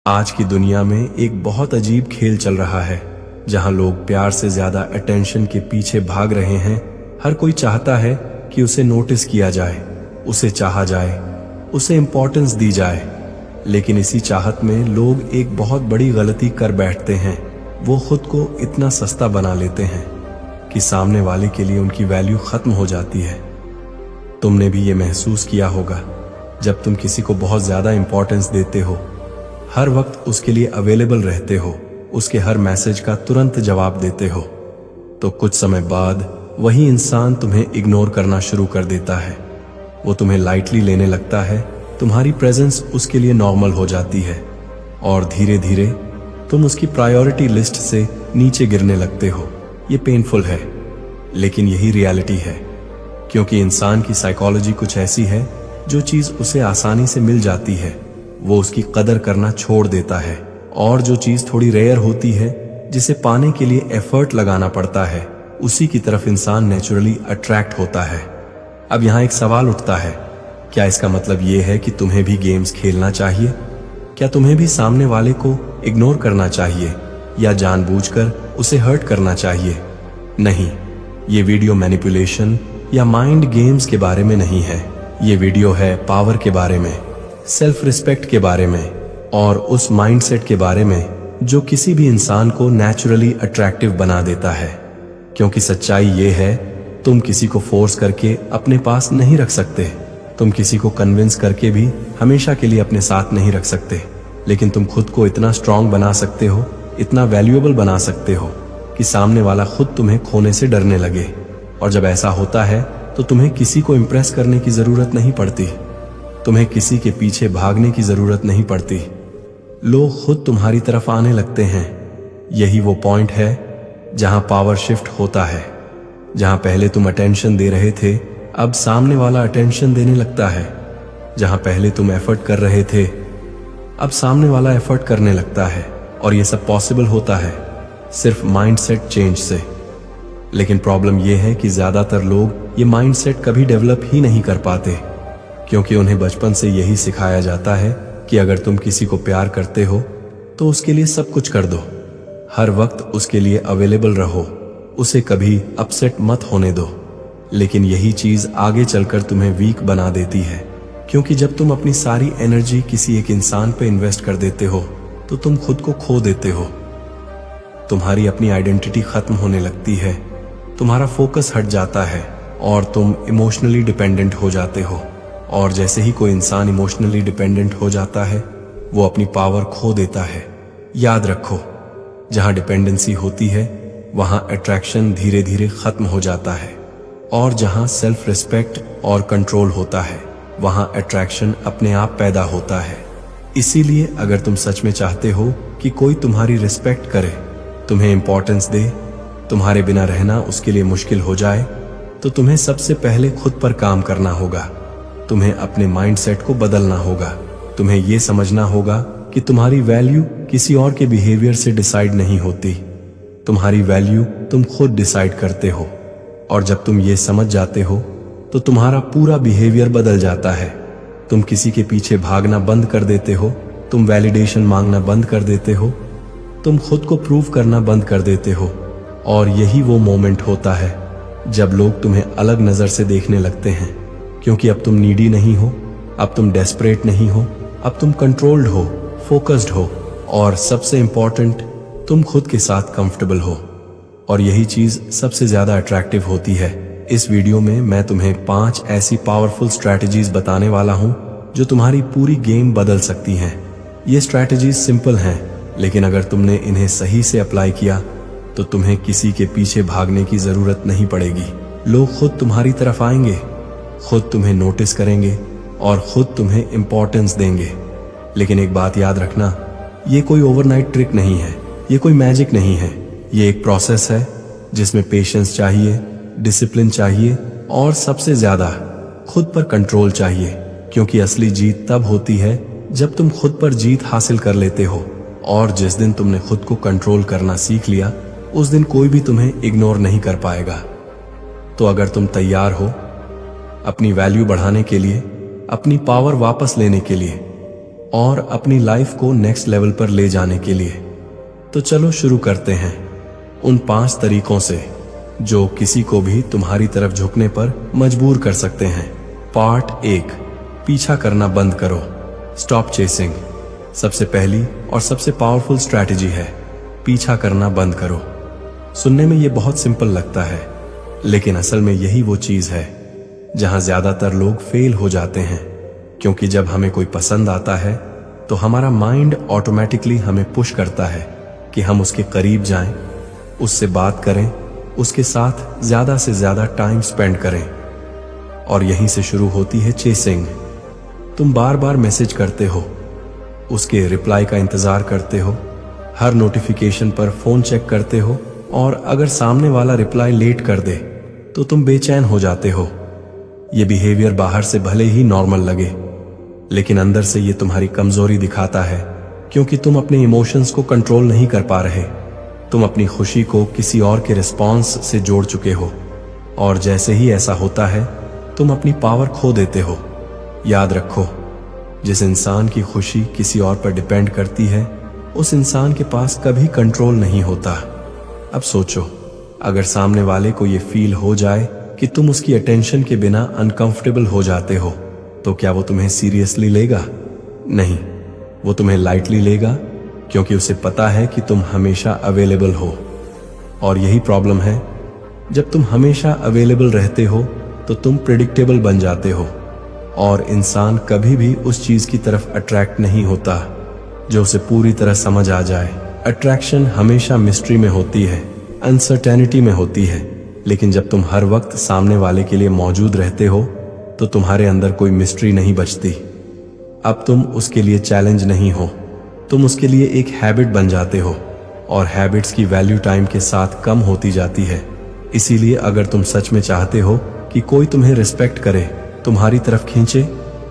आज की दुनिया में एक बहुत अजीब खेल चल रहा है जहां लोग प्यार से ज्यादा अटेंशन के पीछे भाग रहे हैं। हर कोई चाहता है कि उसे नोटिस किया जाए, उसे चाहा जाए, उसे इम्पोर्टेंस दी जाए। लेकिन इसी चाहत में लोग एक बहुत बड़ी गलती कर बैठते हैं। वो खुद को इतना सस्ता बना लेते हैं कि सामने वाले के लिए उनकी वैल्यू खत्म हो जाती है। तुमने भी ये महसूस किया होगा जब तुम किसी को बहुत ज्यादा इंपॉर्टेंस देते हो, हर वक्त उसके लिए अवेलेबल रहते हो, उसके हर मैसेज का तुरंत जवाब देते हो, तो कुछ समय बाद वही इंसान तुम्हें इग्नोर करना शुरू कर देता है। वो तुम्हें लाइटली लेने लगता है, तुम्हारी प्रेजेंस उसके लिए नॉर्मल हो जाती है और धीरे धीरे तुम उसकी प्रायोरिटी लिस्ट से नीचे गिरने लगते हो। ये पेनफुल है, लेकिन यही रियलिटी है, क्योंकि इंसान की साइकोलॉजी कुछ ऐसी है, जो चीज उसे आसानी से मिल जाती है वो उसकी कदर करना छोड़ देता है, और जो चीज थोड़ी रेयर होती है, जिसे पाने के लिए एफर्ट लगाना पड़ता है, उसी की तरफ इंसान नेचुरली अट्रैक्ट होता है। अब यहाँ एक सवाल उठता है, क्या इसका मतलब ये है कि तुम्हें भी गेम्स खेलना चाहिए? क्या तुम्हें भी सामने वाले को इग्नोर करना चाहिए या जानबूझकर उसे हर्ट करना चाहिए? नहीं, ये वीडियो मैनिपुलेशन या माइंड गेम्स के बारे में नहीं है। ये वीडियो है पावर के बारे में, सेल्फ रिस्पेक्ट के बारे में, और उस माइंडसेट के बारे में जो किसी भी इंसान को नेचुरली अट्रैक्टिव बना देता है। क्योंकि सच्चाई ये है, तुम किसी को फोर्स करके अपने पास नहीं रख सकते, तुम किसी को कन्विंस करके भी हमेशा के लिए अपने साथ नहीं रख सकते, लेकिन तुम खुद को इतना स्ट्रांग बना सकते हो, इतना वैल्यूएबल बना सकते हो कि सामने वाला खुद तुम्हें खोने से डरने लगे। और जब ऐसा होता है तो तुम्हें किसी को इम्प्रेस करने की जरूरत नहीं पड़ती, तुम्हें किसी के पीछे भागने की जरूरत नहीं पड़ती। लोग खुद तुम्हारी तरफ आने लगते हैं। यही वो पॉइंट है जहां पावर शिफ्ट होता है। जहां पहले तुम अटेंशन दे रहे थे, अब सामने वाला अटेंशन देने लगता है। जहां पहले तुम एफर्ट कर रहे थे, अब सामने वाला एफर्ट करने लगता है। और ये सब पॉसिबल होता है सिर्फ माइंडसेट चेंज से। लेकिन प्रॉब्लम यह है कि ज्यादातर लोग ये माइंडसेट कभी डेवलप ही नहीं कर पाते, क्योंकि उन्हें बचपन से यही सिखाया जाता है कि अगर तुम किसी को प्यार करते हो तो उसके लिए सब कुछ कर दो, हर वक्त उसके लिए अवेलेबल रहो, उसे कभी अपसेट मत होने दो। लेकिन यही चीज आगे चलकर तुम्हें वीक बना देती है, क्योंकि जब तुम अपनी सारी एनर्जी किसी एक इंसान पे इन्वेस्ट कर देते हो तो तुम खुद को खो देते हो। तुम्हारी अपनी आइडेंटिटी खत्म होने लगती है, तुम्हारा फोकस हट जाता है और तुम इमोशनली डिपेंडेंट हो जाते हो। और जैसे ही कोई इंसान इमोशनली डिपेंडेंट हो जाता है, वो अपनी पावर खो देता है। याद रखो, जहां डिपेंडेंसी होती है वहां अट्रैक्शन धीरे धीरे खत्म हो जाता है, और जहां सेल्फ रिस्पेक्ट और कंट्रोल होता है वहां अट्रैक्शन अपने आप पैदा होता है। इसीलिए अगर तुम सच में चाहते हो कि कोई तुम्हारी रिस्पेक्ट करे, तुम्हें इंपॉर्टेंस दे, तुम्हारे बिना रहना उसके लिए मुश्किल हो जाए, तो तुम्हें सबसे पहले खुद पर काम करना होगा। तुम्हें अपने माइंडसेट को बदलना होगा। तुम्हें यह समझना होगा कि तुम्हारी वैल्यू किसी और के बिहेवियर से डिसाइड नहीं होती, तुम्हारी वैल्यू तुम खुद डिसाइड करते हो। और जब तुम ये समझ जाते हो तो तुम्हारा पूरा बिहेवियर बदल जाता है। तुम किसी के पीछे भागना बंद कर देते हो, तुम वैलिडेशन मांगना बंद कर देते हो, तुम खुद को प्रूव करना बंद कर देते हो। और यही वो मोमेंट होता है जब लोग तुम्हें अलग नजर से देखने लगते हैं, क्योंकि अब तुम नीडी नहीं हो, अब तुम डेस्परेट नहीं हो, अब तुम कंट्रोल्ड हो, फोकस्ड हो, और सबसे इंपॉर्टेंट, तुम खुद के साथ कंफर्टेबल हो। और यही चीज सबसे ज्यादा अट्रैक्टिव होती है। इस वीडियो में मैं तुम्हें 5 ऐसी पावरफुल स्ट्रैटेजीज बताने वाला हूं जो तुम्हारी पूरी गेम बदल सकती हैं। ये स्ट्रैटेजीज सिंपल हैं, लेकिन अगर तुमने इन्हें सही से अप्लाई किया तो तुम्हें किसी के पीछे भागने की जरूरत नहीं पड़ेगी। लोग खुद तुम्हारी तरफ आएंगे, खुद तुम्हें नोटिस करेंगे और खुद तुम्हें इंपॉर्टेंस देंगे। लेकिन एक बात याद रखना, ये कोई ओवरनाइट ट्रिक नहीं है, ये कोई मैजिक नहीं है। ये एक प्रोसेस है जिसमें पेशेंस चाहिए, डिसिप्लिन चाहिए, और सबसे ज्यादा खुद पर कंट्रोल चाहिए। क्योंकि असली जीत तब होती है जब तुम खुद पर जीत हासिल कर लेते हो। और जिस दिन तुमने खुद को कंट्रोल करना सीख लिया, उस दिन कोई भी तुम्हें इग्नोर नहीं कर पाएगा। तो अगर तुम तैयार हो अपनी वैल्यू बढ़ाने के लिए, अपनी पावर वापस लेने के लिए, और अपनी लाइफ को नेक्स्ट लेवल पर ले जाने के लिए। तो चलो शुरू करते हैं उन 5 तरीकों से जो किसी को भी तुम्हारी तरफ झुकने पर मजबूर कर सकते हैं। पार्ट 1, पीछा करना बंद करो। Stop chasing. सबसे पहली और सबसे पावरफुल स्ट्रैटेजी है पीछा करना बंद करो। सुनने में ये बहुत सिंपल लगता है, लेकिन असल में यही वो चीज है जहां ज्यादातर लोग फेल हो जाते हैं। क्योंकि जब हमें कोई पसंद आता है तो हमारा माइंड ऑटोमेटिकली हमें पुश करता है कि हम उसके करीब जाएं, उससे बात करें, उसके साथ ज्यादा से ज्यादा टाइम स्पेंड करें। और यहीं से शुरू होती है चेसिंग। तुम बार बार मैसेज करते हो, उसके रिप्लाई का इंतजार करते हो, हर नोटिफिकेशन पर फोन चेक करते हो, और अगर सामने वाला रिप्लाई लेट कर दे तो तुम बेचैन हो जाते हो। ये बिहेवियर बाहर से भले ही नॉर्मल लगे, लेकिन अंदर से ये तुम्हारी कमजोरी दिखाता है, क्योंकि तुम अपने इमोशंस को कंट्रोल नहीं कर पा रहे। तुम अपनी खुशी को किसी और के रिस्पॉन्स से जोड़ चुके हो, और जैसे ही ऐसा होता है तुम अपनी पावर खो देते हो। याद रखो, जिस इंसान की खुशी किसी और पर डिपेंड करती है उस इंसान के पास कभी कंट्रोल नहीं होता। अब सोचो, अगर सामने वाले को ये फील हो जाए कि तुम उसकी अटेंशन के बिना अनकंफर्टेबल हो जाते हो, तो क्या वो तुम्हें सीरियसली लेगा? नहीं, वो तुम्हें लाइटली लेगा, क्योंकि उसे पता है कि तुम हमेशा अवेलेबल हो। और यही प्रॉब्लम है, जब तुम हमेशा अवेलेबल रहते हो तो तुम प्रिडिक्टेबल बन जाते हो, और इंसान कभी भी उस चीज की तरफ अट्रैक्ट नहीं होता जो उसे पूरी तरह समझ आ जाए। अट्रैक्शन हमेशा मिस्ट्री में होती है, अनसर्टेनिटी में होती है, लेकिन जब तुम हर वक्त सामने वाले के लिए मौजूद रहते हो तो तुम्हारे अंदर कोई मिस्ट्री नहीं बचती। अब तुम उसके लिए चैलेंज नहीं हो, तुम उसके लिए एक हैबिट बन जाते हो, और हैबिट्स की वैल्यू टाइम के साथ कम होती जाती है। इसीलिए अगर तुम सच में चाहते हो कि कोई तुम्हें रिस्पेक्ट करे, तुम्हारी तरफ खींचे,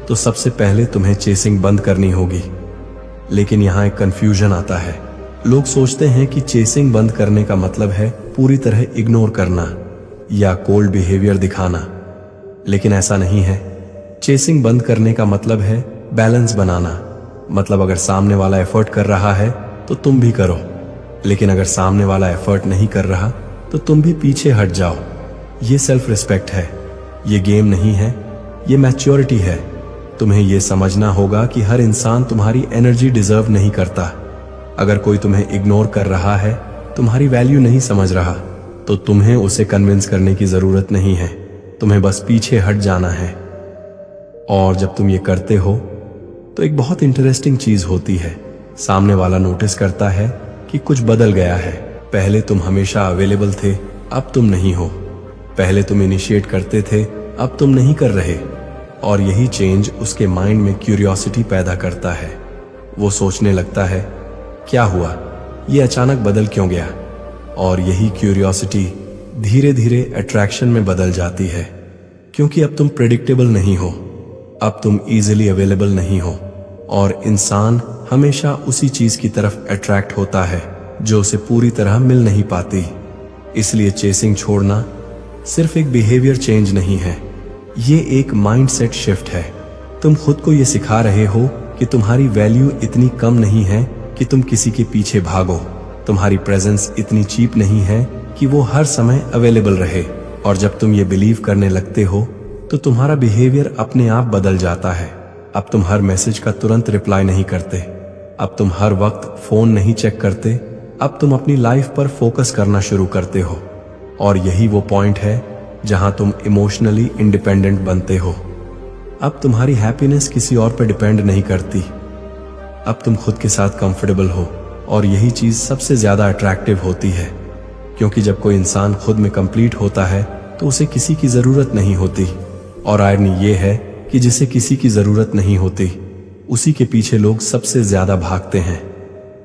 तो सबसे पहले तुम्हें चेसिंग बंद करनी होगी। लेकिन यहाँ एक कंफ्यूजन आता है। लोग सोचते हैं कि चेसिंग बंद करने का मतलब है पूरी तरह इग्नोर करना या कोल्ड बिहेवियर दिखाना, लेकिन ऐसा नहीं है। चेसिंग बंद करने का मतलब है बैलेंस बनाना। मतलब अगर सामने वाला एफर्ट कर रहा है तो तुम भी करो, लेकिन अगर सामने वाला एफर्ट नहीं कर रहा तो तुम भी पीछे हट जाओ। ये सेल्फ रिस्पेक्ट है, ये गेम नहीं है, ये मैच्योरिटी है। तुम्हें ये समझना होगा कि हर इंसान तुम्हारी एनर्जी डिजर्व नहीं करता। अगर कोई तुम्हें इग्नोर कर रहा है, तुम्हारी वैल्यू नहीं समझ रहा, तो तुम्हें उसे कन्विंस करने की जरूरत नहीं है, तुम्हें बस पीछे हट जाना है। और जब तुम ये करते हो तो एक बहुत इंटरेस्टिंग चीज होती है। सामने वाला नोटिस करता है कि कुछ बदल गया है। पहले तुम हमेशा अवेलेबल थे, अब तुम नहीं हो। पहले तुम इनिशिएट करते थे, अब तुम नहीं कर रहे। और यही चेंज उसके माइंड में क्यूरियोसिटी पैदा करता है। वो सोचने लगता है, क्या हुआ, ये अचानक बदल क्यों गया? और यही क्यूरियोसिटी धीरे धीरे अट्रैक्शन में बदल जाती है, क्योंकि अब तुम प्रेडिक्टेबल नहीं हो, अब तुम इजीली अवेलेबल नहीं हो, और इंसान हमेशा उसी चीज की तरफ अट्रैक्ट होता है जो उसे पूरी तरह मिल नहीं पाती। इसलिए चेसिंग छोड़ना सिर्फ एक बिहेवियर चेंज नहीं है, ये एक माइंडसेट शिफ्ट है। तुम खुद को ये सिखा रहे हो कि तुम्हारी वैल्यू इतनी कम नहीं है कि तुम किसी के पीछे भागो। तुम्हारी प्रेजेंस इतनी चीप नहीं है कि वो हर समय अवेलेबल रहे। और जब तुम ये बिलीव करने लगते हो तो तुम्हारा बिहेवियर अपने आप बदल जाता है। अब तुम हर मैसेज का तुरंत रिप्लाई नहीं करते, अब तुम हर वक्त फोन नहीं चेक करते, अब तुम अपनी लाइफ पर फोकस करना शुरू करते हो। और यही वो पॉइंट है जहां तुम इमोशनली इंडिपेंडेंट बनते हो। अब तुम्हारी हैप्पीनेस किसी और पर डिपेंड नहीं करती, अब तुम खुद के साथ कंफर्टेबल हो। और यही चीज सबसे ज्यादा अट्रैक्टिव होती है, क्योंकि जब कोई इंसान खुद में कंप्लीट होता है तो उसे किसी की जरूरत नहीं होती। और आयरनी ये है कि जिसे किसी की जरूरत नहीं होती, उसी के पीछे लोग सबसे ज्यादा भागते हैं।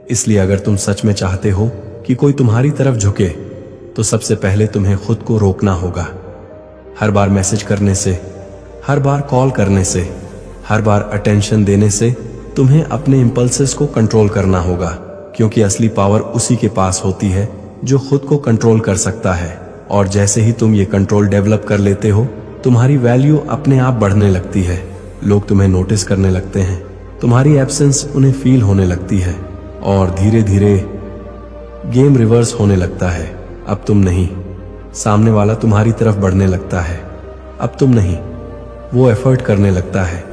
इसलिए अगर तुम सच में चाहते हो कि कोई तुम्हारी तरफ झुके, तो सबसे पहले तुम्हें खुद को रोकना होगा। हर बार मैसेज करने से, हर बार कॉल करने से, हर बार अटेंशन देने से तुम्हें अपने इंपल्सेस को कंट्रोल करना होगा, क्योंकि असली पावर उसी के पास होती है जो खुद को कंट्रोल कर सकता है। और जैसे ही तुम ये कंट्रोल डेवलप कर लेते हो, तुम्हारी वैल्यू अपने आप बढ़ने लगती है। लोग तुम्हें नोटिस करने लगते हैं, तुम्हारी एब्सेंस उन्हें फील होने लगती है और धीरे धीरे गेम रिवर्स होने लगता है। अब तुम नहीं, सामने वाला तुम्हारी तरफ बढ़ने लगता है। अब तुम नहीं, वो एफर्ट करने लगता है।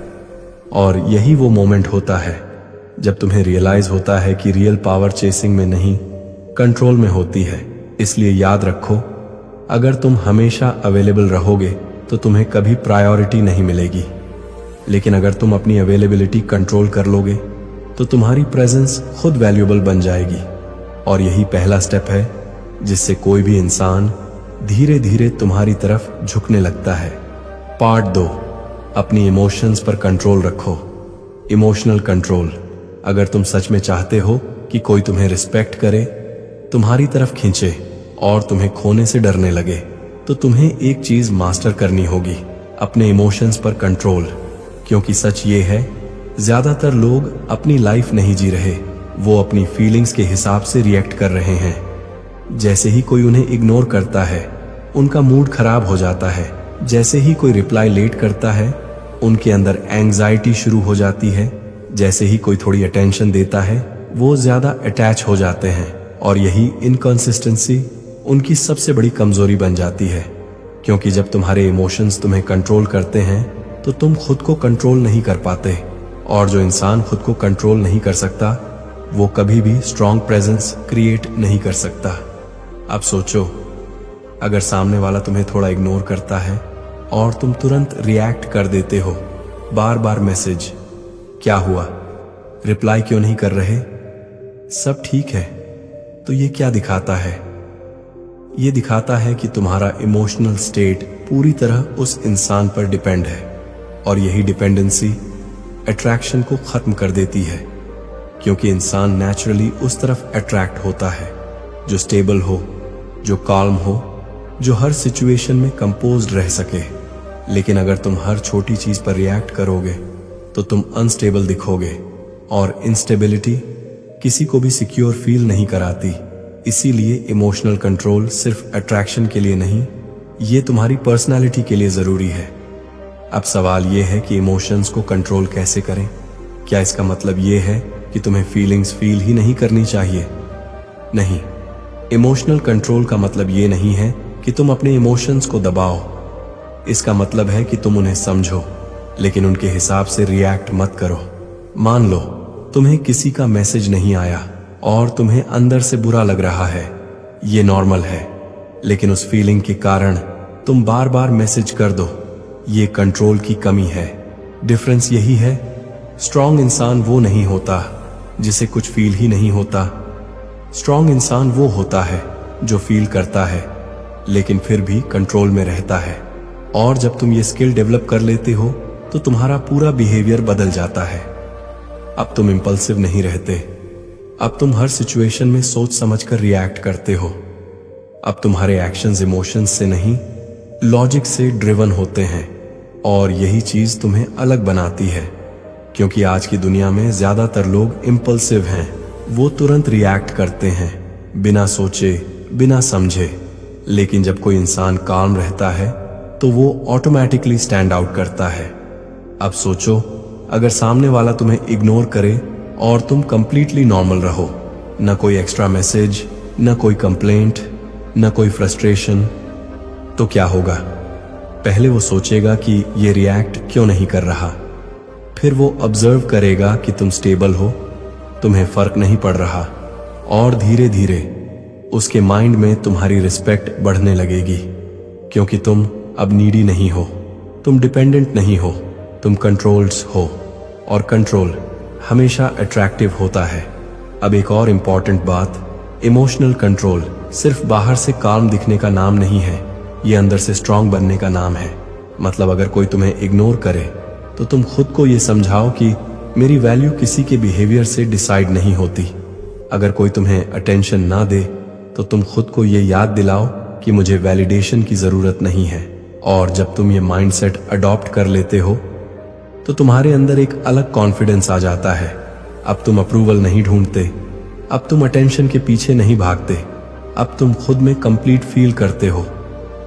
और यही वो मोमेंट होता है जब तुम्हें रियलाइज होता है कि रियल पावर चेसिंग में नहीं, कंट्रोल में होती है। इसलिए याद रखो, अगर तुम हमेशा अवेलेबल रहोगे तो तुम्हें कभी प्रायोरिटी नहीं मिलेगी। लेकिन अगर तुम अपनी अवेलेबिलिटी कंट्रोल कर लोगे तो तुम्हारी प्रेजेंस खुद वैल्यूएबल बन जाएगी। और यही पहला स्टेप है जिससे कोई भी इंसान धीरे धीरे तुम्हारी तरफ झुकने लगता है। पार्ट 2, अपनी इमोशंस पर कंट्रोल रखो। Emotional control. अगर तुम सच में चाहते हो कि कोई तुम्हें रिस्पेक्ट करे, तुम्हारी तरफ खींचे और तुम्हें खोने से डरने लगे, तो तुम्हें एक चीज मास्टर करनी होगी, अपने इमोशंस पर कंट्रोल। क्योंकि सच ये है, ज्यादातर लोग अपनी लाइफ नहीं जी रहे, वो अपनी फीलिंग्स के हिसाब से रिएक्ट कर रहे हैं। जैसे ही कोई उन्हें इग्नोर करता है, उनका मूड खराब हो जाता है। जैसे ही कोई रिप्लाई लेट करता है, उनके अंदर एंग्जाइटी शुरू हो जाती है। जैसे ही कोई थोड़ी अटेंशन देता है, वो ज्यादा अटैच हो जाते हैं। और यही इनकंसिस्टेंसी उनकी सबसे बड़ी कमजोरी बन जाती है। क्योंकि जब तुम्हारे इमोशंस तुम्हें कंट्रोल करते हैं तो तुम खुद को कंट्रोल नहीं कर पाते। और जो इंसान खुद को कंट्रोल नहीं कर सकता, वो कभी भी स्ट्रॉन्ग प्रेजेंस क्रिएट नहीं कर सकता। अब सोचो, अगर सामने वाला तुम्हें थोड़ा इग्नोर करता है और तुम तुरंत रिएक्ट कर देते हो, बार बार मैसेज, क्या हुआ, रिप्लाई क्यों नहीं कर रहे, सब ठीक है, तो ये क्या दिखाता है? ये दिखाता है कि तुम्हारा इमोशनल स्टेट पूरी तरह उस इंसान पर डिपेंड है। और यही डिपेंडेंसी अट्रैक्शन को खत्म कर देती है। क्योंकि इंसान नेचुरली उस तरफ अट्रैक्ट होता है जो स्टेबल हो, जो काल्म हो, जो हर सिचुएशन में कंपोज्ड रह सके। लेकिन अगर तुम हर छोटी चीज पर रिएक्ट करोगे तो तुम अनस्टेबल दिखोगे। और इंस्टेबिलिटी किसी को भी सिक्योर फील नहीं कराती। इसीलिए इमोशनल कंट्रोल सिर्फ अट्रैक्शन के लिए नहीं, ये तुम्हारी पर्सनालिटी के लिए जरूरी है। अब सवाल ये है कि इमोशंस को कंट्रोल कैसे करें? क्या इसका मतलब ये है कि तुम्हें फीलिंग्स फील ही नहीं करनी चाहिए? नहीं, इमोशनल कंट्रोल का मतलब ये नहीं है कि तुम अपने इमोशंस को दबाओ। इसका मतलब है कि तुम उन्हें समझो, लेकिन उनके हिसाब से रिएक्ट मत करो। मान लो तुम्हें किसी का मैसेज नहीं आया और तुम्हें अंदर से बुरा लग रहा है। ये नॉर्मल है, लेकिन उस फीलिंग के कारण तुम बार बार मैसेज कर दो। ये कंट्रोल की कमी है। डिफरेंस यही है, स्ट्रॉन्ग इंसान वो नहीं होता जिसे कुछ फील ही नहीं होता। स्ट्रॉन्ग इंसान वो होता है जो फील करता है लेकिन फिर भी कंट्रोल में रहता है। और जब तुम ये स्किल डेवलप कर लेते हो तो तुम्हारा पूरा बिहेवियर बदल जाता है। अब तुम इंपल्सिव नहीं रहते। अब तुम हर सिचुएशन में सोच समझकर रिएक्ट करते हो। अब तुम्हारे एक्शंस इमोशंस से नहीं, लॉजिक से ड्रिवन होते हैं। और यही चीज तुम्हें अलग बनाती है। क्योंकि आज की दुनिया में ज्यादातर लोग इम्पल्सिव हैं। वो तुरंत रिएक्ट करते हैं, बिना सोचे, बिना समझे। लेकिन जब कोई इंसान काम रहता है तो वो ऑटोमेटिकली स्टैंड आउट करता है। अब सोचो, अगर सामने वाला तुम्हें इग्नोर करे और तुम कंप्लीटली नॉर्मल रहो, न कोई एक्स्ट्रा मैसेज, न कोई कंप्लेंट, न कोई फ्रस्ट्रेशन, तो क्या होगा? पहले वो सोचेगा कि ये रिएक्ट क्यों नहीं कर रहा। फिर वो ऑब्जर्व करेगा कि तुम स्टेबल हो, तुम्हें फर्क नहीं पड़ रहा। और धीरे धीरे उसके माइंड में तुम्हारी रिस्पेक्ट बढ़ने लगेगी। क्योंकि तुम अब नीडी नहीं हो, तुम डिपेंडेंट नहीं हो, तुम कंट्रोल्स हो। और कंट्रोल हमेशा अट्रैक्टिव होता है। अब एक और इम्पॉर्टेंट बात, इमोशनल कंट्रोल सिर्फ बाहर से काम दिखने का नाम नहीं है, ये अंदर से स्ट्रांग बनने का नाम है। मतलब अगर कोई तुम्हें इग्नोर करे तो तुम खुद को ये समझाओ कि मेरी वैल्यू किसी के बिहेवियर से डिसाइड नहीं होती। अगर कोई तुम्हें अटेंशन ना दे तो तुम खुद को ये याद दिलाओ कि मुझे वैलिडेशन की जरूरत नहीं है। और जब तुम ये माइंडसेट अडॉप्ट कर लेते हो तो तुम्हारे अंदर एक अलग कॉन्फिडेंस आ जाता है। अब तुम अप्रूवल नहीं ढूंढते, अब तुम अटेंशन के पीछे नहीं भागते, अब तुम खुद में कंप्लीट फील करते हो।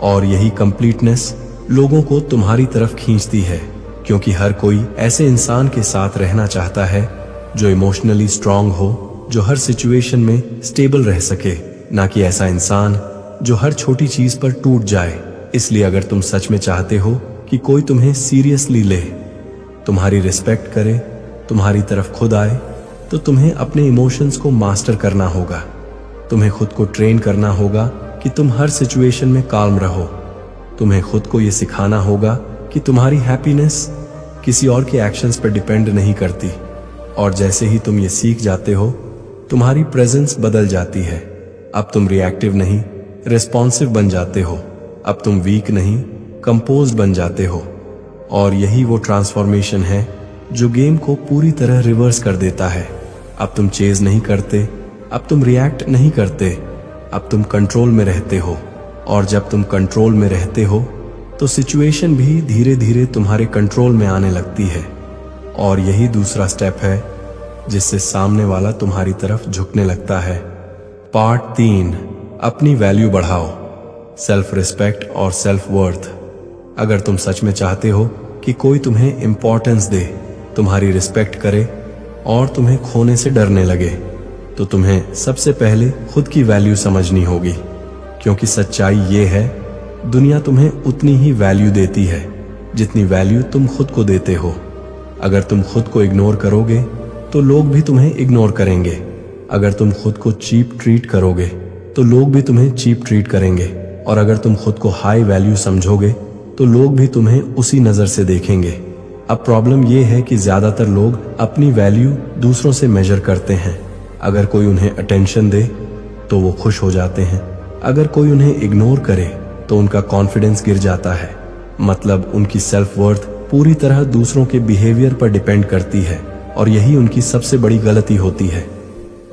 और यही कंप्लीटनेस लोगों को तुम्हारी तरफ खींचती है, क्योंकि हर कोई ऐसे इंसान के साथ रहना चाहता है जो इमोशनली स्ट्रांग हो, जो हर सिचुएशन में स्टेबल रह सके, ना कि ऐसा इंसान जो हर छोटी चीज पर टूट जाए। इसलिए अगर तुम सच में चाहते हो कि कोई तुम्हें सीरियसली ले, तुम्हारी रिस्पेक्ट करे, तुम्हारी तरफ खुद आए, तो तुम्हें अपने इमोशंस को मास्टर करना होगा। तुम्हें खुद को ट्रेन करना होगा कि तुम हर सिचुएशन में काल्म रहो। तुम्हें खुद को यह सिखाना होगा कि तुम्हारी हैप्पीनेस किसी और के एक्शंस पर डिपेंड नहीं करती। और जैसे ही तुम ये सीख जाते हो, तुम्हारी प्रेजेंस बदल जाती है। अब तुम रिएक्टिव नहीं, रिस्पॉन्सिव बन जाते हो। अब तुम वीक नहीं, कंपोज्ड बन जाते हो। और यही वो ट्रांसफॉर्मेशन है जो गेम को पूरी तरह रिवर्स कर देता है। अब तुम चेज नहीं करते, अब तुम रिएक्ट नहीं करते, अब तुम कंट्रोल में रहते हो। और जब तुम कंट्रोल में रहते हो तो सिचुएशन भी धीरे धीरे तुम्हारे कंट्रोल में आने लगती है। और यही दूसरा स्टेप है जिससे सामने वाला तुम्हारी तरफ झुकने लगता है। पार्ट 3, अपनी वैल्यू बढ़ाओ, सेल्फ रिस्पेक्ट और सेल्फ वर्थ। अगर तुम सच में चाहते हो कि कोई तुम्हें इंपॉर्टेंस दे, तुम्हारी रिस्पेक्ट करे और तुम्हें खोने से डरने लगे, तो तुम्हें सबसे पहले खुद की वैल्यू समझनी होगी। क्योंकि सच्चाई ये है, दुनिया तुम्हें उतनी ही वैल्यू देती है जितनी वैल्यू तुम खुद को देते हो। अगर तुम खुद को इग्नोर करोगे तो लोग भी तुम्हें इग्नोर करेंगे। अगर तुम खुद को चीप ट्रीट करोगे तो लोग भी तुम्हें चीप ट्रीट करेंगे। और अगर तुम खुद को हाई वैल्यू समझोगे तो लोग भी तुम्हें उसी नजर से देखेंगे। अब प्रॉब्लम यह है कि ज्यादातर लोग अपनी वैल्यू दूसरों से मेजर करते हैं। अगर कोई उन्हें अटेंशन दे तो वो खुश हो जाते हैं। अगर कोई उन्हें इग्नोर करे तो उनका कॉन्फिडेंस गिर जाता है। मतलब उनकी सेल्फ वर्थ पूरी तरह दूसरों के बिहेवियर पर डिपेंड करती है। और यही उनकी सबसे बड़ी गलती होती है।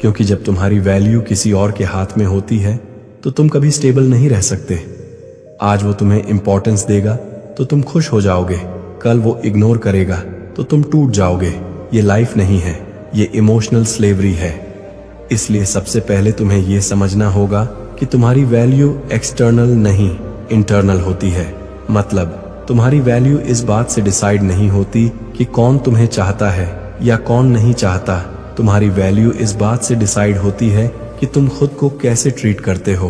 क्योंकि जब तुम्हारी वैल्यू किसी और के हाथ में होती है तो तुम कभी स्टेबल नहीं रह सकते। आज वो तुम्हें इंपॉर्टेंस देगा तो तुम खुश हो जाओगे, कल वो इग्नोर करेगा तो तुम टूट जाओगे। ये लाइफ नहीं है, ये इमोशनल स्लेवरी है। इसलिए सबसे पहले तुम्हें ये समझना होगा कि तुम्हारी वैल्यू एक्सटर्नल नहीं, इंटरनल होती है। मतलब तुम्हारी वैल्यू इस बात से डिसाइड नहीं होती कि कौन तुम्हें चाहता है या कौन नहीं चाहता। तुम्हारी वैल्यू इस बात से डिसाइड होती है कि तुम खुद को कैसे ट्रीट करते हो।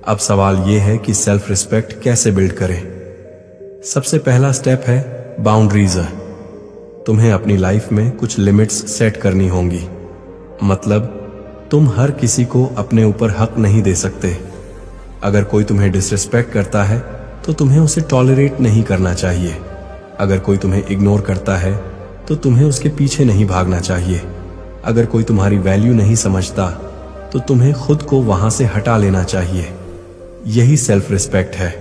अब सवाल यह है कि सेल्फ रिस्पेक्ट कैसे बिल्ड करें। सबसे पहला स्टेप है बाउंड्रीज। तुम्हें अपनी लाइफ में कुछ लिमिट्स सेट करनी होंगी। मतलब तुम हर किसी को अपने ऊपर हक नहीं दे सकते। अगर कोई तुम्हें डिसरिस्पेक्ट करता है तो तुम्हें उसे टॉलरेट नहीं करना चाहिए। अगर कोई तुम्हें इग्नोर करता है तो तुम्हें उसके पीछे नहीं भागना चाहिए। अगर कोई तुम्हारी वैल्यू नहीं समझता तो तुम्हें खुद को वहां से हटा लेना चाहिए। यही सेल्फ रिस्पेक्ट है।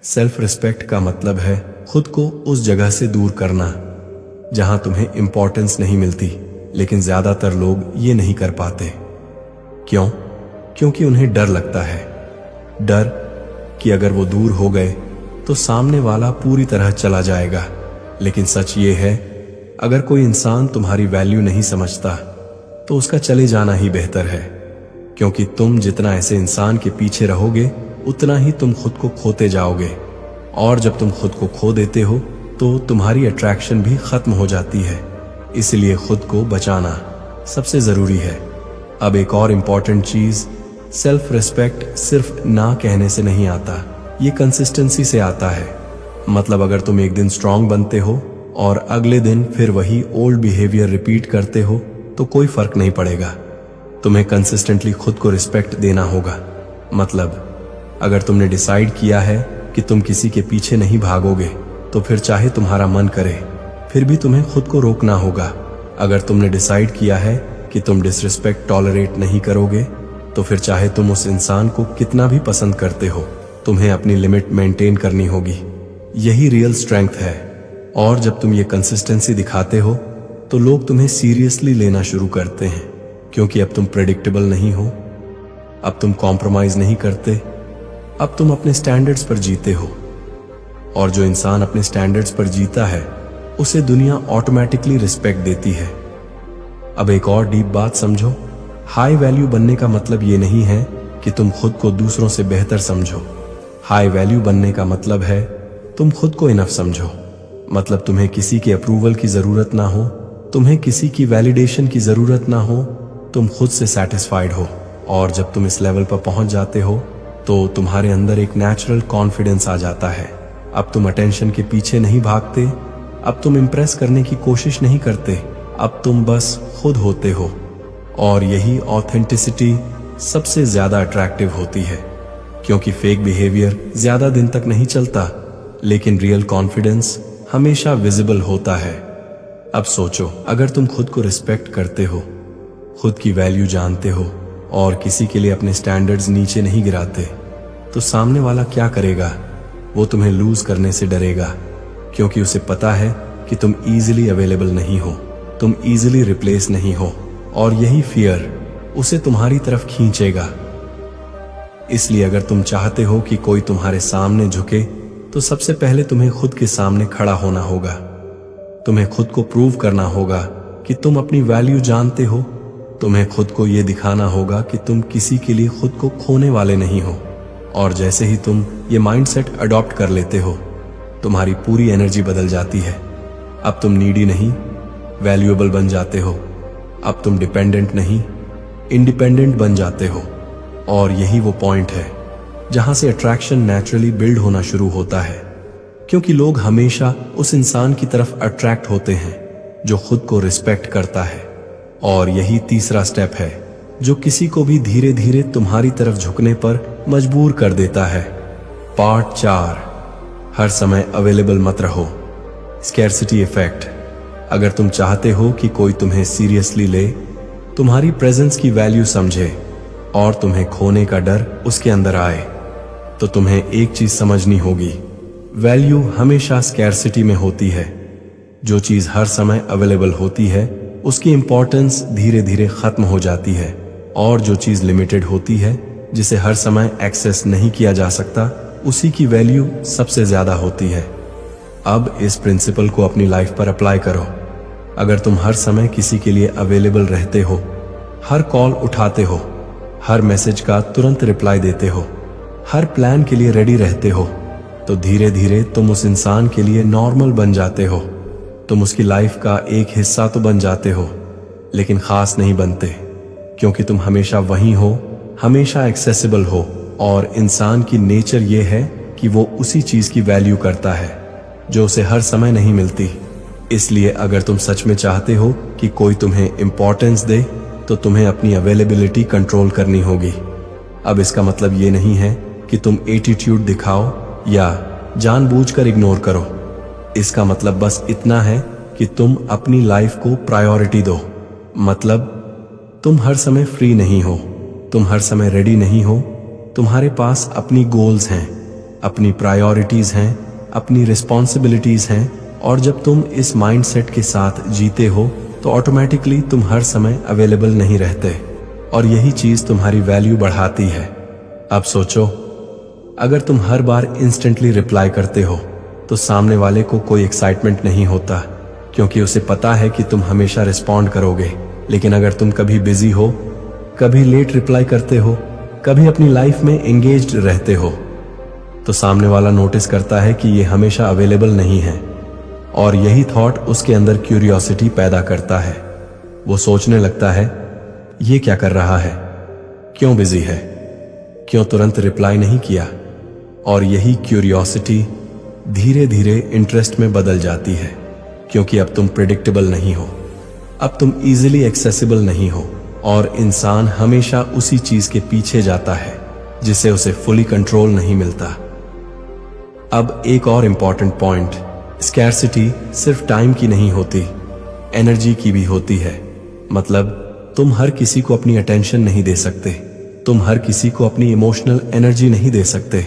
सेल्फ रिस्पेक्ट का मतलब है खुद को उस जगह से दूर करना जहां तुम्हें इंपॉर्टेंस नहीं मिलती। लेकिन ज्यादातर लोग ये नहीं कर पाते। क्यों? क्योंकि उन्हें डर लगता है। डर कि अगर वो दूर हो गए तो सामने वाला पूरी तरह चला जाएगा। लेकिन सच ये है, अगर कोई इंसान तुम्हारी वैल्यू नहीं समझता तो उसका चले जाना ही बेहतर है। क्योंकि तुम जितना ऐसे इंसान के पीछे रहोगे उतना ही तुम खुद को खोते जाओगे। और जब तुम खुद को खो देते हो तो तुम्हारी अट्रैक्शन भी खत्म हो जाती है। इसलिए खुद को बचाना सबसे जरूरी है। अब एक और इम्पॉर्टेंट चीज, सेल्फ रिस्पेक्ट सिर्फ ना कहने से नहीं आता, ये कंसिस्टेंसी से आता है। मतलब अगर तुम एक दिन स्ट्रांग बनते हो और अगले दिन फिर वही ओल्ड बिहेवियर रिपीट करते हो तो कोई फर्क नहीं पड़ेगा। तुम्हें कंसिस्टेंटली खुद को रिस्पेक्ट देना होगा। मतलब अगर तुमने डिसाइड किया है कि तुम किसी के पीछे नहीं भागोगे तो फिर चाहे तुम्हारा मन करे फिर भी तुम्हें खुद को रोकना होगा। अगर तुमने डिसाइड किया है कि तुम डिसरिस्पेक्ट टॉलरेट नहीं करोगे तो फिर चाहे तुम उस इंसान को कितना भी पसंद करते हो, तुम्हें अपनी लिमिट मेंटेन करनी होगी। यही रियल स्ट्रेंथ है। और जब तुम ये कंसिस्टेंसी दिखाते हो तो लोग तुम्हें सीरियसली लेना शुरू करते हैं। क्योंकि अब तुम प्रेडिक्टेबल नहीं हो, अब तुम कॉम्प्रोमाइज नहीं करते, अब तुम अपने स्टैंडर्ड्स पर जीते हो। और जो इंसान अपने स्टैंडर्ड्स पर जीता है उसे दुनिया ऑटोमेटिकली रिस्पेक्ट देती है। अब एक और डीप बात समझो, हाई वैल्यू बनने का मतलब ये नहीं है कि तुम खुद को दूसरों से बेहतर समझो। हाई वैल्यू बनने का मतलब है तुम खुद को इनफ समझो। मतलब तुम्हें किसी के अप्रूवल की जरूरत ना हो, तुम्हें किसी की वैलिडेशन की जरूरत ना हो, तुम खुद से सेटिस्फाइड हो। और जब तुम इस लेवल पर पहुंच जाते हो तो तुम्हारे अंदर एक नेचुरल कॉन्फिडेंस आ जाता है। अब तुम अटेंशन के पीछे नहीं भागते, अब तुम इम्प्रेस करने की कोशिश नहीं करते, अब तुम बस खुद होते हो। और यही ऑथेंटिसिटी सबसे ज्यादा अट्रैक्टिव होती है, क्योंकि फेक बिहेवियर ज्यादा दिन तक नहीं चलता, लेकिन रियल कॉन्फिडेंस हमेशा विजिबल होता है। अब सोचो, अगर तुम खुद को रिस्पेक्ट करते हो, खुद की वैल्यू जानते हो और किसी के लिए अपने स्टैंडर्ड्स नीचे नहीं गिराते, तो सामने वाला क्या करेगा? वो तुम्हें लूज करने से डरेगा, क्योंकि उसे पता है कि तुम इजीली अवेलेबल नहीं हो, तुम इजीली रिप्लेस नहीं हो, और यही फियर उसे तुम्हारी तरफ खींचेगा। इसलिए अगर तुम चाहते हो कि कोई तुम्हारे सामने झुके, तो सबसे पहले तुम्हें खुद के सामने खड़ा होना होगा। तुम्हें खुद को प्रूव करना होगा कि तुम अपनी वैल्यू जानते हो। तुम्हें खुद को यह दिखाना होगा कि तुम किसी के लिए खुद को खोने वाले नहीं हो। और जैसे ही तुम ये माइंडसेट अडॉप्ट कर लेते हो, तुम्हारी पूरी एनर्जी बदल जाती है। अब तुम नीडी नहीं, वैल्यूएबल बन जाते हो। अब तुम डिपेंडेंट नहीं, इंडिपेंडेंट बन जाते हो। और यही वो पॉइंट है जहां से अट्रैक्शन नेचुरली बिल्ड होना शुरू होता है, क्योंकि लोग हमेशा उस इंसान की तरफ अट्रैक्ट होते हैं जो खुद को रिस्पेक्ट करता है। और यही तीसरा स्टेप है जो किसी को भी धीरे धीरे तुम्हारी तरफ झुकने पर मजबूर कर देता है। पार्ट 4, हर समय अवेलेबल मत रहो। Scarcity effect. अगर तुम चाहते हो कि कोई तुम्हें सीरियसली ले, तुम्हारी प्रेजेंस की वैल्यू समझे और तुम्हें खोने का डर उसके अंदर आए, तो तुम्हें एक चीज समझनी होगी, वैल्यू हमेशा स्कैर्सिटी में होती है। जो चीज हर समय अवेलेबल होती है उसकी इंपॉर्टेंस धीरे धीरे खत्म हो जाती है, और जो चीज लिमिटेड होती है, जिसे हर समय एक्सेस नहीं किया जा सकता, उसी की वैल्यू सबसे ज्यादा होती है। अब इस प्रिंसिपल को अपनी लाइफ पर अप्लाई करो। अगर तुम हर समय किसी के लिए अवेलेबल रहते हो, हर कॉल उठाते हो, हर मैसेज का तुरंत रिप्लाई देते हो, हर प्लान के लिए रेडी रहते हो, तो धीरे धीरे तुम उस इंसान के लिए नॉर्मल बन जाते हो। तुम उसकी लाइफ का एक हिस्सा तो बन जाते हो, लेकिन खास नहीं बनते, क्योंकि तुम हमेशा वहीं हो, हमेशा एक्सेसिबल हो। और इंसान की नेचर ये है कि वो उसी चीज की वैल्यू करता है जो उसे हर समय नहीं मिलती। इसलिए अगर तुम सच में चाहते हो कि कोई तुम्हें इंपॉर्टेंस दे, तो तुम्हें अपनी अवेलेबिलिटी कंट्रोल करनी होगी। अब इसका मतलब ये नहीं है कि तुम एटीट्यूड दिखाओ या जानबूझकर इग्नोर करो। इसका मतलब बस इतना है कि तुम अपनी लाइफ को प्रायोरिटी दो। मतलब तुम हर समय फ्री नहीं हो, तुम हर समय रेडी नहीं हो। तुम्हारे पास अपनी गोल्स हैं, अपनी प्रायोरिटीज हैं, अपनी रिस्पॉन्सिबिलिटीज हैं। और जब तुम इस माइंडसेट के साथ जीते हो, तो ऑटोमेटिकली तुम हर समय अवेलेबल नहीं रहते, और यही चीज तुम्हारी वैल्यू बढ़ाती है। अब सोचो, अगर तुम हर बार इंस्टेंटली रिप्लाई करते हो, तो सामने वाले को कोई एक्साइटमेंट नहीं होता, क्योंकि उसे पता है कि तुम हमेशा रिस्पॉन्ड करोगे। लेकिन अगर तुम कभी बिजी हो, कभी लेट रिप्लाई करते हो, कभी अपनी लाइफ में एंगेज्ड रहते हो, तो सामने वाला नोटिस करता है कि ये हमेशा अवेलेबल नहीं है। और यही थॉट उसके अंदर क्यूरियोसिटी पैदा करता है। वो सोचने लगता है, ये क्या कर रहा है, क्यों बिजी है, क्यों तुरंत रिप्लाई नहीं किया। और यही क्यूरियोसिटी धीरे धीरे इंटरेस्ट में बदल जाती है, क्योंकि अब तुम प्रिडिक्टेबल नहीं हो, अब तुम इजीली एक्सेसिबल नहीं हो, और इंसान हमेशा उसी चीज के पीछे जाता है जिसे उसे फुली कंट्रोल नहीं मिलता। अब एक और इंपॉर्टेंट पॉइंट, स्कैर्सिटी सिर्फ टाइम की नहीं होती, एनर्जी की भी होती है। मतलब तुम हर किसी को अपनी अटेंशन नहीं दे सकते, तुम हर किसी को अपनी इमोशनल एनर्जी नहीं दे सकते।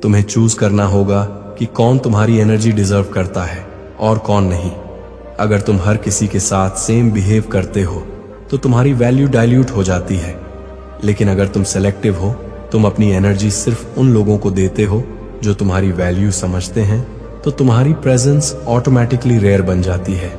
तुम्हें चूज करना होगा कि कौन तुम्हारी एनर्जी डिजर्व करता है और कौन नहीं। अगर तुम हर किसी के साथ सेम बिहेव करते हो, तो तुम्हारी वैल्यू डाइल्यूट हो जाती है। लेकिन अगर तुम सेलेक्टिव हो, तुम अपनी एनर्जी सिर्फ उन लोगों को देते हो जो तुम्हारी वैल्यू समझते हैं, तो तुम्हारी प्रेजेंस ऑटोमेटिकली रेयर बन जाती है,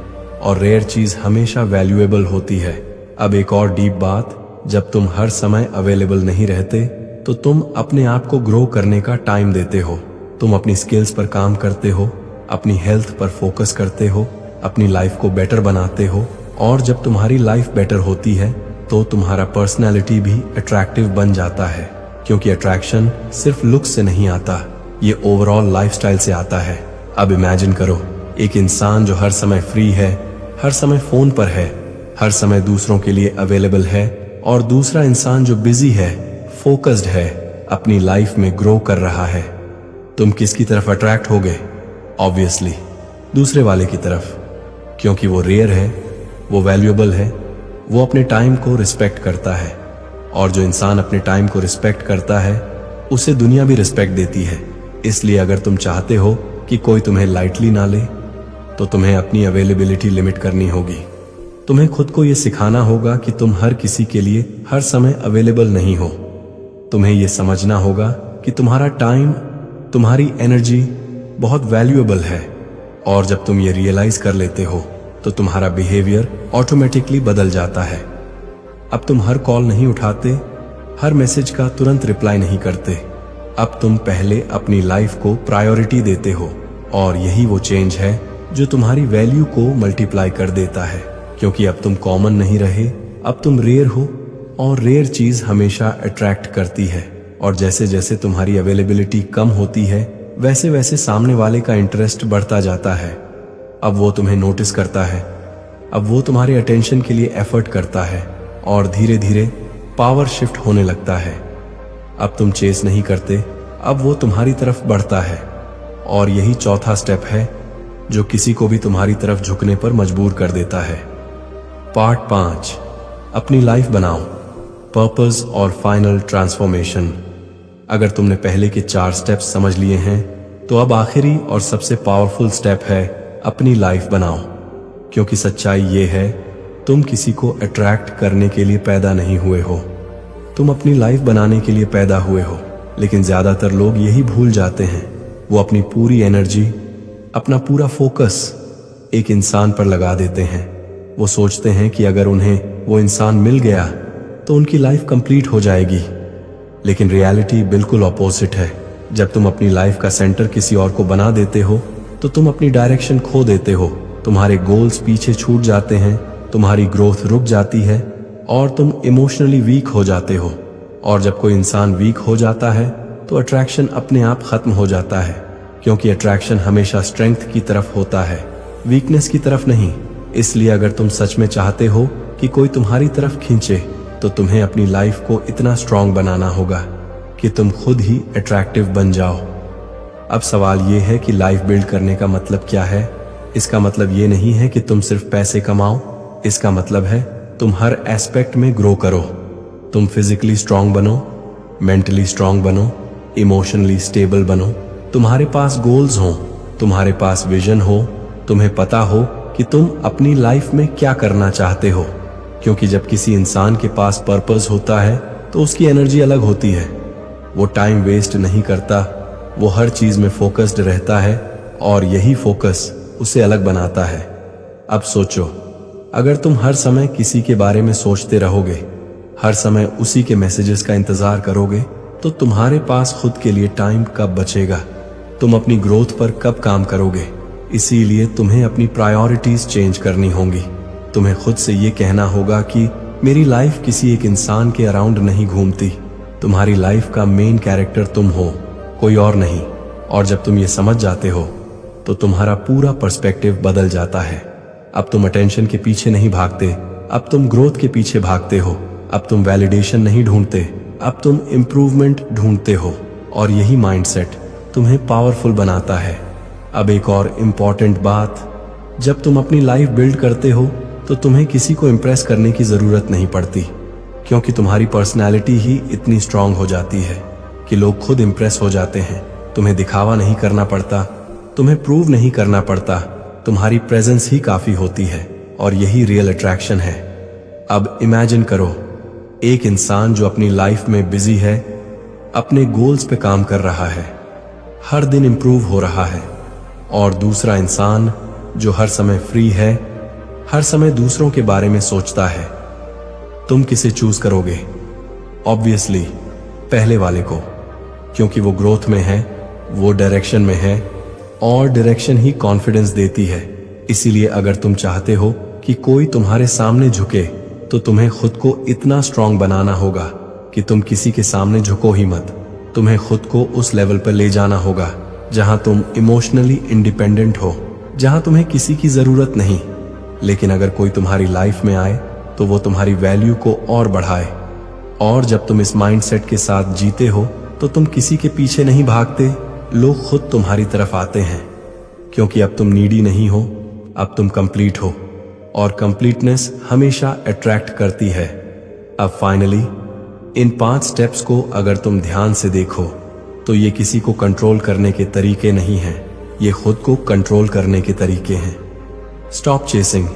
और रेयर चीज हमेशा वैल्यूएबल होती है। अब एक और डीप बात, जब तुम हर समय अवेलेबल नहीं रहते, तो तुम अपने आप को ग्रो करने का टाइम देते हो। तुम अपनी स्किल्स पर काम करते हो, अपनी हेल्थ पर फोकस करते हो, अपनी लाइफ को बेटर बनाते हो। और जब तुम्हारी लाइफ बेटर होती है तो तुम्हारा पर्सनैलिटी भी अट्रैक्टिव बन जाता है, क्योंकि अट्रैक्शन सिर्फ लुक्स से नहीं आता, ये ओवरऑल लाइफस्टाइल से आता है। अब इमेजिन करो, एक इंसान जो हर समय फ्री है, हर समय फोन पर है, हर समय दूसरों के लिए अवेलेबल है, और दूसरा इंसान जो बिजी है, फोकस्ड है, अपनी लाइफ में ग्रो कर रहा है। तुम किसकी तरफ अट्रैक्ट होगे? ऑब्वियसली दूसरे वाले की तरफ, क्योंकि वो रेयर है, वो वैल्यूएबल है, वो अपने टाइम को रिस्पेक्ट करता है। और जो इंसान अपने टाइम को रिस्पेक्ट करता है उसे दुनिया भी रिस्पेक्ट देती है। इसलिए अगर तुम चाहते हो कि कोई तुम्हें लाइटली ना ले तो तुम्हें अपनी अवेलेबिलिटी लिमिट करनी होगी। तुम्हें खुद को यह सिखाना होगा कि तुम हर किसी के लिए हर समय अवेलेबल नहीं हो। तुम्हें यह समझना होगा कि तुम्हारा टाइम, तुम्हारी एनर्जी बहुत वैल्यूएबल है। और जब तुम ये रियलाइज कर लेते हो तो तुम्हारा बिहेवियर ऑटोमेटिकली बदल जाता है। अब तुम हर कॉल नहीं उठाते, हर मैसेज का तुरंत रिप्लाई नहीं करते। अब तुम पहले अपनी लाइफ को प्रायोरिटी देते हो, और यही वो चेंज है जो तुम्हारी वैल्यू को मल्टीप्लाई कर देता है। क्योंकि अब तुम कॉमन नहीं रहे, अब तुम रेयर हो, और रेयर चीज हमेशा अट्रैक्ट करती है। और जैसे जैसे तुम्हारी अवेलेबिलिटी कम होती है वैसे वैसे सामने वाले का इंटरेस्ट बढ़ता जाता है। अब वो तुम्हें नोटिस करता है, अब वो तुम्हारे अटेंशन के लिए एफर्ट करता है, और धीरे धीरे पावर शिफ्ट होने लगता है। अब तुम चेस नहीं करते, अब वो तुम्हारी तरफ बढ़ता है। और यही चौथा स्टेप है जो किसी को भी तुम्हारी तरफ झुकने पर मजबूर कर देता है। पार्ट 5, अपनी लाइफ बनाओ, पर्पस और फाइनल ट्रांसफॉर्मेशन। अगर तुमने पहले के 4 स्टेप्स समझ लिए हैं तो अब आखिरी और सबसे पावरफुल स्टेप है अपनी लाइफ बनाओ। क्योंकि सच्चाई ये है, तुम किसी को अट्रैक्ट करने के लिए पैदा नहीं हुए हो, तुम अपनी लाइफ बनाने के लिए पैदा हुए हो। लेकिन ज्यादातर लोग यही भूल जाते हैं। वो अपनी पूरी एनर्जी, अपना पूरा फोकस एक इंसान पर लगा देते हैं। वो सोचते हैं कि अगर उन्हें वो इंसान मिल गया तो उनकी लाइफ कंप्लीट हो जाएगी। लेकिन रियलिटी बिल्कुल ऑपोजिट है। जब तुम अपनी लाइफ का सेंटर किसी और को बना देते हो तो तुम अपनी डायरेक्शन खो देते हो, तुम्हारे गोल्स पीछे छूट जाते हैं, तुम्हारी ग्रोथ रुक जाती है, और तुम इमोशनली वीक हो जाते हो। और जब कोई इंसान वीक हो जाता है तो अट्रैक्शन अपने आप खत्म हो जाता है, क्योंकि अट्रैक्शन हमेशा स्ट्रेंथ की तरफ होता है, वीकनेस की तरफ नहीं। इसलिए अगर तुम सच में चाहते हो कि कोई तुम्हारी तरफ खींचे तो तुम्हें अपनी लाइफ को इतना स्ट्रांग बनाना होगा कि तुम खुद ही अट्रैक्टिव बन जाओ। अब सवाल ये है कि लाइफ बिल्ड करने का मतलब क्या है? इसका मतलब ये नहीं है कि तुम सिर्फ पैसे कमाओ, इसका मतलब है तुम हर एस्पेक्ट में ग्रो करो। तुम फिजिकली स्ट्रांग बनो, मेंटली स्ट्रांग बनो, इमोशनली स्टेबल बनो, तुम्हारे पास गोल्स हो, तुम्हारे पास विजन हो, तुम्हें पता हो कि तुम अपनी लाइफ में क्या करना चाहते हो। क्योंकि जब किसी इंसान के पास पर्पस होता है तो उसकी एनर्जी अलग होती है। वो टाइम वेस्ट नहीं करता, वो हर चीज में फोकस्ड रहता है, और यही फोकस उसे अलग बनाता है। अब सोचो, अगर तुम हर समय किसी के बारे में सोचते रहोगे, हर समय उसी के मैसेजेस का इंतजार करोगे, तो तुम्हारे पास खुद के लिए टाइम कब बचेगा? तुम अपनी ग्रोथ पर कब काम करोगे? इसीलिए तुम्हें अपनी प्रायोरिटीज चेंज करनी होंगी। तुम्हें खुद से ये कहना होगा कि मेरी लाइफ किसी एक इंसान के अराउंड नहीं घूमती। तुम्हारी लाइफ का मेन कैरेक्टर तुम हो, कोई और नहीं। और जब तुम ये समझ जाते हो तो तुम्हारा पूरा पर्सपेक्टिव बदल जाता है। अब तुम अटेंशन के पीछे नहीं भागते, अब तुम ग्रोथ के पीछे भागते हो। अब तुम वैलिडेशन नहीं ढूंढते, अब तुम इम्प्रूवमेंट ढूंढते हो। और यही माइंडसेट तुम्हें पावरफुल बनाता है। अब एक और इम्पॉर्टेंट बात, जब तुम अपनी लाइफ बिल्ड करते हो तो तुम्हें किसी को इम्प्रेस करने की जरूरत नहीं पड़ती, क्योंकि तुम्हारी पर्सनैलिटी ही इतनी स्ट्रांग हो जाती है कि लोग खुद इम्प्रेस हो जाते हैं। तुम्हें दिखावा नहीं करना पड़ता, तुम्हें प्रूव नहीं करना पड़ता, तुम्हारी प्रेजेंस ही काफी होती है, और यही रियल अट्रैक्शन है। अब इमेजिन करो, एक इंसान जो अपनी लाइफ में बिजी है, अपने गोल्स पे काम कर रहा है, हर दिन इंप्रूव हो रहा है, और दूसरा इंसान जो हर समय फ्री है, हर समय दूसरों के बारे में सोचता है। तुम किसे चूज करोगे? ऑब्वियसली पहले वाले को, क्योंकि वो ग्रोथ में है, वो डायरेक्शन में है, और डायरेक्शन ही कॉन्फिडेंस देती है। इसीलिए अगर तुम चाहते हो कि कोई तुम्हारे सामने झुके तो तुम्हें खुद को इतना स्ट्रांग बनाना होगा कि तुम किसी के सामने झुको ही मत। तुम्हें खुद को उस लेवल पर ले जाना होगा जहां तुम इमोशनली इंडिपेंडेंट हो, जहां तुम्हें किसी की जरूरत नहीं। लेकिन अगर कोई तुम्हारी लाइफ में आए तो वो तुम्हारी वैल्यू को और बढ़ाए। और जब तुम इस माइंडसेट के साथ जीते हो तो तुम किसी के पीछे नहीं भागते, लोग खुद तुम्हारी तरफ आते हैं। क्योंकि अब तुम नीडी नहीं हो, अब तुम कंप्लीट हो, और कंप्लीटनेस हमेशा अट्रैक्ट करती है। अब फाइनली इन 5 स्टेप्स को अगर तुम ध्यान से देखो तो ये किसी को कंट्रोल करने के तरीके नहीं हैं, ये खुद को कंट्रोल करने के तरीके हैं। Stop chasing,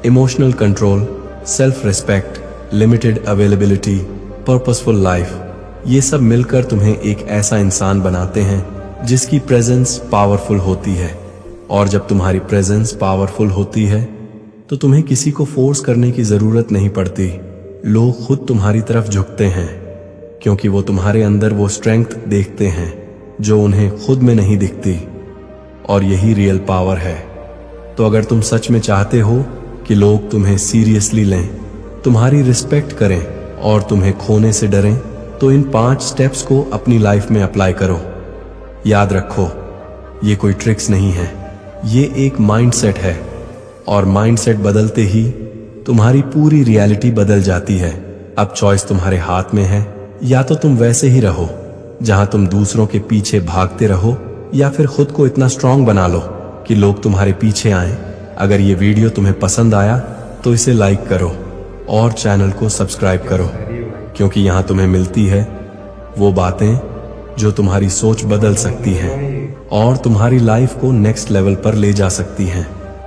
emotional control, self respect, limited availability, purposeful life, ये सब मिलकर तुम्हें एक ऐसा इंसान बनाते हैं जिसकी प्रेजेंस पावरफुल होती है। और जब तुम्हारी प्रेजेंस पावरफुल होती है तो तुम्हें किसी को फोर्स करने की जरूरत नहीं पड़ती। लोग खुद तुम्हारी तरफ झुकते हैं क्योंकि वो तुम्हारे अंदर वो स्ट्रेंथ देखते हैं जो उन्हें खुद में नहीं दिखती। और यही रियल पावर है। तो अगर तुम सच में चाहते हो कि लोग तुम्हें सीरियसली लें, तुम्हारी रिस्पेक्ट करें और तुम्हें खोने से डरें, तो इन 5 स्टेप्स को अपनी लाइफ में अप्लाई करो। याद रखो, ये कोई ट्रिक्स नहीं है, ये एक माइंडसेट है, और माइंडसेट बदलते ही तुम्हारी पूरी रियलिटी बदल जाती है। अब चॉइस तुम्हारे हाथ में है, या तो तुम वैसे ही रहो जहां तुम दूसरों के पीछे भागते रहो, या फिर खुद को इतना स्ट्रांग बना लो कि लोग तुम्हारे पीछे आएं। अगर ये वीडियो तुम्हें पसंद आया तो इसे लाइक करो और चैनल को सब्सक्राइब करो, क्योंकि यहां तुम्हें मिलती है वो बातें जो तुम्हारी सोच बदल सकती हैं और तुम्हारी लाइफ को नेक्स्ट लेवल पर ले जा सकती हैं।